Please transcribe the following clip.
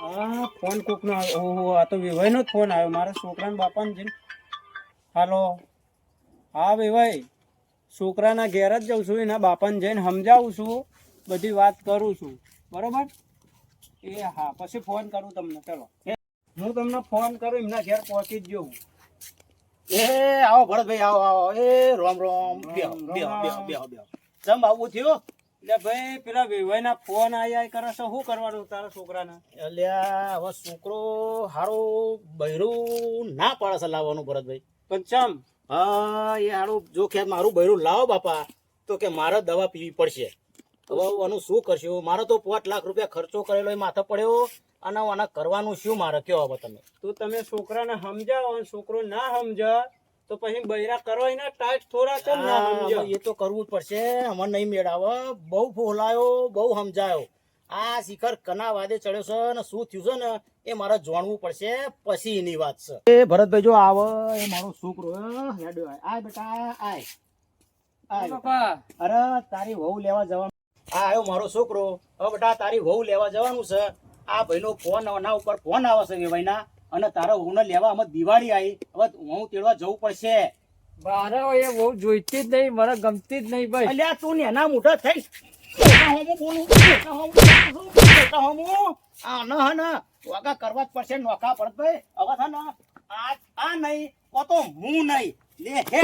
હા ફોન કોક નો આવ્યો. ઓહો આ તો વિભાઈ નો જ ફોન આવ્યો મારા છોકરાના બાપાને જઈને. હાલો હા વિભાઈ, છોકરાના ઘેર જ જાઉં છું, એના બાપાને જઈને સમજાવું છું, બધી વાત કરું છું, બરોબર. એ હા પછી ફોન કરું તમને. ચલો હું તમને ફોન કરું, એમના ઘેર પહોંચી જ જવું. એ આવો ભરતભાઈ, આવો આવો. એ રોમ રોમ. બેહો બેહો બેહો બેહો બેહો. જમ આવું થયું? એટલે ભાઈ પેલા વિભાઈ ના ફોન આયા કરે છે, શું કરવાનું તારા છોકરાને? અલ્યા હવે છોકરો હારું બૈરું ના પાડે છે લાવવાનું ભરતભાઈ. પણ ચમ? હા એ હારું જો કે મારું બૈરું લાવો બાપા તો કે મારે દવા પીવી પડશે. હવે આનું શું કરશું? મારે તો 5 લાખ રૂપિયા ખર્ચો કરેલો એ માથે પડ્યો, અને આના કરવાનું શું મારે કયો હવે તમે? તો તમે છોકરાને સમજાવો, અને છોકરો ના સમજે તો પછી બૈરા કરો એના ટાઈટ થોડા ચમ ના સમજે. એ તો કરવું જ પડશે, અમને નહીં મેળાવે. બહુ ફોલાયો, બહુ સમજાયો. આ શિખર કના વાદે ચડ્યો છે ને શું થયું છે ને એ મારે જાણવું પડશે, પછી એની વાત છે. એ ભરતભાઈ જો આવે એ મારો છોકરો હેડ્યો. આય બેટા આય. પપ્પા અરે તારી વહુ લેવા જવાનું. આ આવ્યો મારો છોકરો. હવે બેટા તારી વહુ લેવા જવાનું છે. આ ભાઈનો ફોન આના ઉપર ફોન આવે છે વેવાઈના, અને તારા વહુને લેવા અમે દિવાળી આવી. હવે હું તેડવા જવું પડશે. મારે એ બહુ જોઈતી જ નહીં, મને ગમતી જ નહીં ભાઈ. અલ્યા તું નેના મોઢા થઈ વાગા કરવા જ પડશે નોખા ભરતભાઈ. હવે છે ને આ નહીં તો હું નહીં લે હે